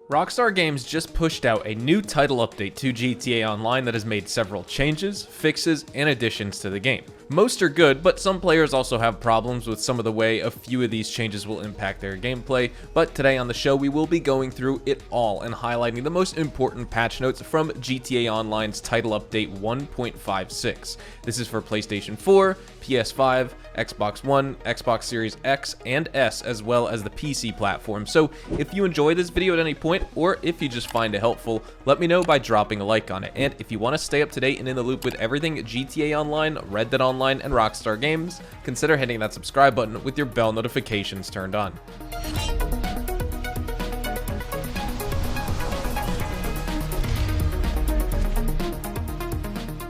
Rockstar Games just pushed out a new title update to GTA Online that has made several changes, fixes, and additions to the game. Most are good, but some players also have problems with some of the way a few of these changes will impact their gameplay, but today on the show we will be going through it all and highlighting the most important patch notes from GTA Online's title update 1.56. This is for PlayStation 4, PS5, Xbox One, Xbox Series X and S, as well as the PC platform. So if you enjoy this video at any point, or if you just find it helpful, let me know by dropping a like on it. And if you want to stay up to date and in the loop with everything GTA Online, Red Dead Online, and Rockstar Games, consider hitting that subscribe button with your bell notifications turned on.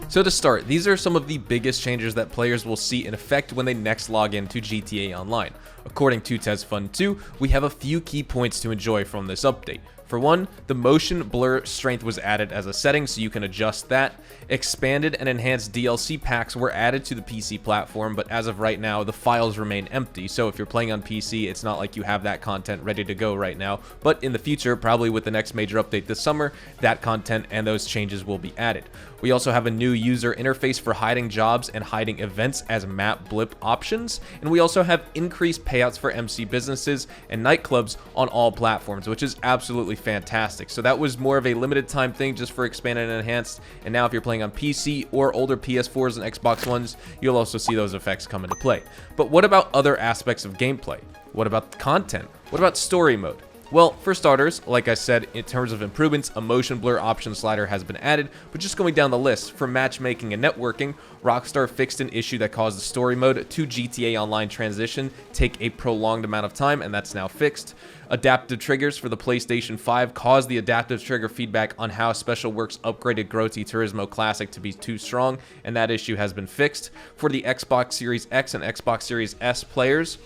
So to start, these are some of the biggest changes that players will see in effect when they next log into GTA Online. According to TesFun2, we have a few key points to enjoy from this update. For one, the motion blur strength was added as a setting, so you can adjust that. Expanded and enhanced DLC packs were added to the PC platform, but as of right now, the files remain empty, so if you're playing on PC, it's not like you have that content ready to go right now, but in the future, probably with the next major update this summer, that content and those changes will be added. We also have a new user interface for hiding jobs and hiding events as map blip options, and we also have increased payouts for MC businesses and nightclubs on all platforms, which is absolutely fantastic. So that was more of a limited time thing just for expanded and enhanced, and now if you're playing on PC or older PS4s and Xbox Ones, you'll also see those effects come into play. But what about other aspects of gameplay? What about the content? What about story mode? Well, for starters, like I said, in terms of improvements, a motion blur option slider has been added, but just going down the list, for matchmaking and networking, Rockstar fixed an issue that caused the story mode to GTA Online transition take a prolonged amount of time, and that's now fixed. Adaptive triggers for the PlayStation 5 caused the adaptive trigger feedback on how Special Works upgraded Groti Turismo Classic to be too strong, and that issue has been fixed. For the Xbox Series X and Xbox Series S players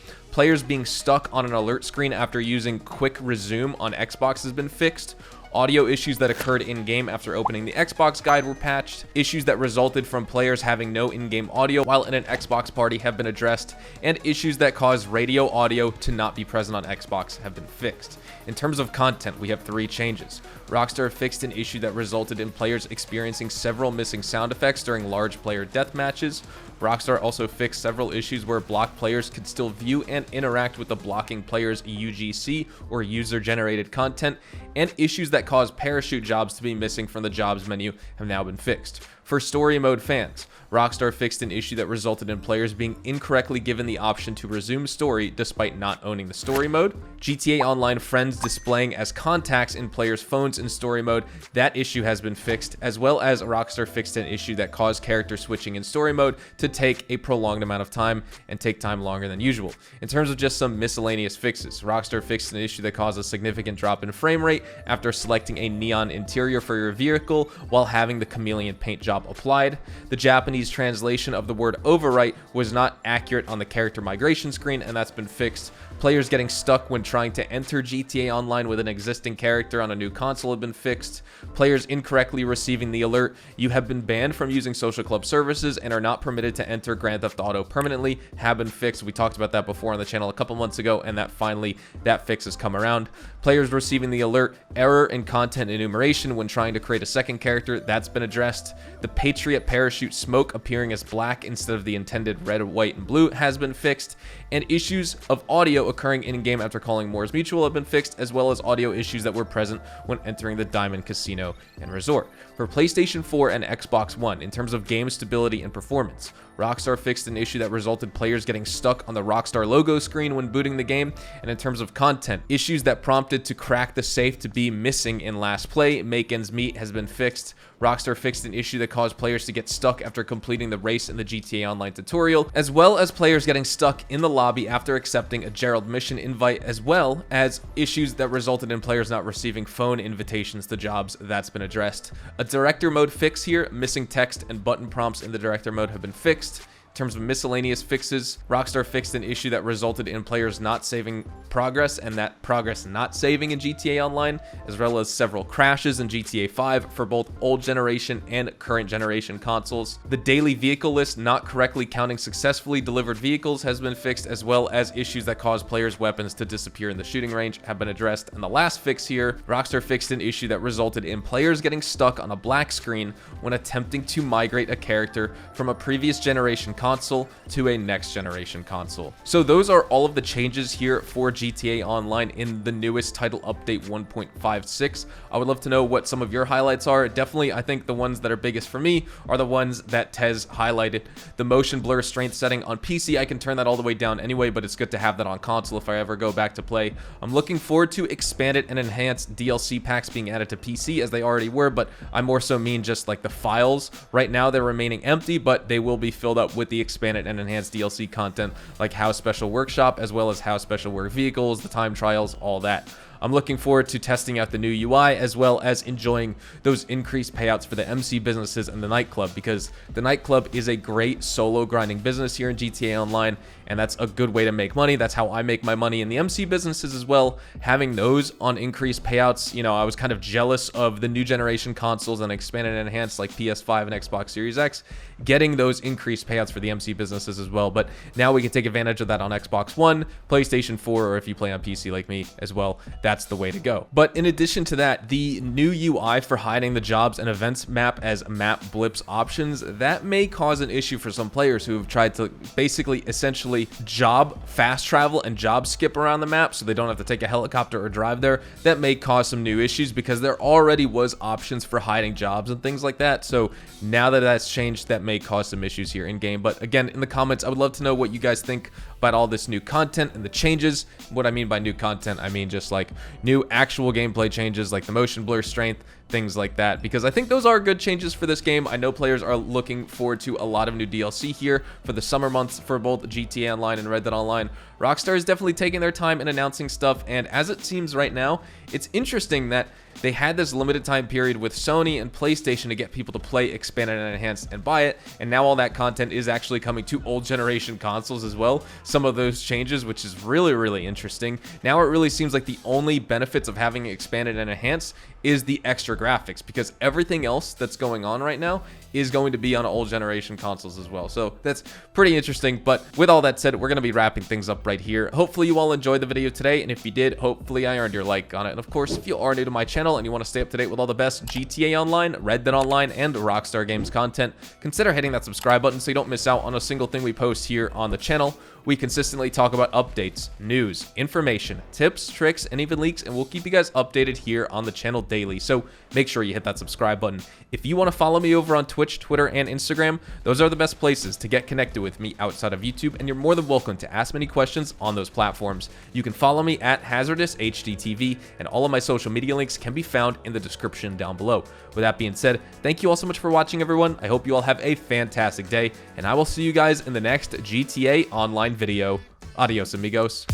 being stuck on an alert screen after using quick resume on Xbox has been fixed. Audio issues that occurred in-game after opening the Xbox guide were patched. Issues that resulted from players having no in-game audio while in an Xbox party have been addressed. And issues that caused radio audio to not be present on Xbox have been fixed. In terms of content, we have 3 changes. Rockstar fixed an issue that resulted in players experiencing several missing sound effects during large player death matches. Rockstar also fixed several issues where blocked players could still view and interact with the blocking player's UGC or user-generated content, and issues that caused parachute jobs to be missing from the jobs menu have now been fixed. For story mode fans, Rockstar fixed an issue that resulted in players being incorrectly given the option to resume story despite not owning the story mode. GTA Online friends displaying as contacts in players' phones in story mode, that issue has been fixed, as well as Rockstar fixed an issue that caused character switching in story mode to take a prolonged amount of time and take time longer than usual. In terms of just some miscellaneous fixes, Rockstar fixed an issue that caused a significant drop in frame rate after selecting a neon interior for your vehicle while having the chameleon paint job applied. The Japanese translation of the word overwrite was not accurate on the character migration screen, and that's been fixed. Players getting stuck when trying to enter GTA Online with an existing character on a new console have been fixed. Players incorrectly receiving the alert, "You have been banned from using social club services and are not permitted to enter Grand Theft Auto permanently," have been fixed. We talked about that before on the channel a couple months ago, and that fix has come around. Players receiving the alert, "Error in content enumeration" when trying to create a second character, that's been addressed. The Patriot parachute smoke appearing as black instead of the intended red, white, and blue has been fixed. And issues of audio occurring in-game after calling Moore's Mutual have been fixed, as well as audio issues that were present when entering the Diamond Casino and Resort. For PlayStation 4 and Xbox One, in terms of game stability and performance, Rockstar fixed an issue that resulted players getting stuck on the Rockstar logo screen when booting the game. And in terms of content, issues that prompted to crack the safe to be missing in last play, make ends meet, has been fixed. Rockstar fixed an issue that caused players to get stuck after completing the race in the GTA Online tutorial, as well as players getting stuck in the lobby after accepting a Gerald mission invite, as well as issues that resulted in players not receiving phone invitations to jobs. That's been addressed. A director mode fix here, missing text and button prompts in the director mode have been fixed. In terms of miscellaneous fixes, Rockstar fixed an issue that resulted in players not saving progress and that progress not saving in GTA Online, as well as several crashes in GTA5 for both old generation and current generation consoles. The daily vehicle list not correctly counting successfully delivered vehicles has been fixed, as well as issues that cause players' weapons to disappear in the shooting range have been addressed. And the last fix here, Rockstar fixed an issue that resulted in players getting stuck on a black screen when attempting to migrate a character from a previous generation console to a next generation console. So those are all of the changes here for GTA Online in the newest title update 1.56. I would love to know what some of your highlights are. Definitely, I think the ones that are biggest for me are the ones that Tez highlighted. The motion blur strength setting on PC, I can turn that all the way down anyway, but it's good to have that on console if I ever go back to play. I'm looking forward to expanded and enhanced DLC packs being added to PC, as they already were, but I more so mean just like the files. Right now they're remaining empty, but they will be filled up with the expanded and enhanced DLC content like How Special Workshop, as well as How Special Work Vehicles, the time trials, all that. I'm looking forward to testing out the new UI, as well as enjoying those increased payouts for the MC businesses and the nightclub, because the nightclub is a great solo grinding business here in GTA Online, and that's a good way to make money. That's how I make my money in the MC businesses as well. Having those on increased payouts, you know, I was kind of jealous of the new generation consoles and expanded and enhanced like PS5 and Xbox Series X, getting those increased payouts for the MC businesses as well. But now we can take advantage of that on Xbox One, PlayStation 4, or if you play on PC like me as well, that's the way to go. But in addition to that, the new UI for hiding the jobs and events map as map blips options, that may cause an issue for some players who have tried to basically essentially job fast travel and job skip around the map so they don't have to take a helicopter or drive there. That may cause some new issues because there already was options for hiding jobs and things like that. So now that that's changed, that may cause some issues here in game. But again, in the comments, I would love to know what you guys think about all this new content and the changes. What I mean by new content, I mean just like new actual gameplay changes like the motion blur strength, things like that, because I think those are good changes for this game. I know players are looking forward to a lot of new DLC here for the summer months for both GTA Online and Red Dead Online. Rockstar is definitely taking their time in announcing stuff, and as it seems right now, it's interesting that they had this limited time period with Sony and PlayStation to get people to play expanded and enhanced and buy it, and now all that content is actually coming to old generation consoles as well. Some of those changes, which is really interesting. Now it really seems like the only benefits of having expanded and enhanced is the extra graphics, because everything else that's going on right now is going to be on old generation consoles as well. So that's pretty interesting. But with all that said, we're going to be wrapping things up right here. Hopefully you all enjoyed the video today, and if you did, hopefully I earned your like on it. And of course, if you are new to my channel and you want to stay up to date with all the best GTA Online, Red Dead Online, and Rockstar Games content, consider hitting that subscribe button so you don't miss out on a single thing we post here on the channel. We consistently talk about updates, news, information, tips, tricks, and even leaks, and we'll keep you guys updated here on the channel daily. So make sure you hit that subscribe button. If you want to follow me over on Twitch, Twitter, and Instagram, those are the best places to get connected with me outside of YouTube, and you're more than welcome to ask many questions on those platforms. You can follow me at HazardousHDTV, and all of my social media links can be found in the description down below. With that being said, thank you all so much for watching, everyone. I hope you all have a fantastic day, and I will see you guys in the next GTA Online video. Adios, amigos.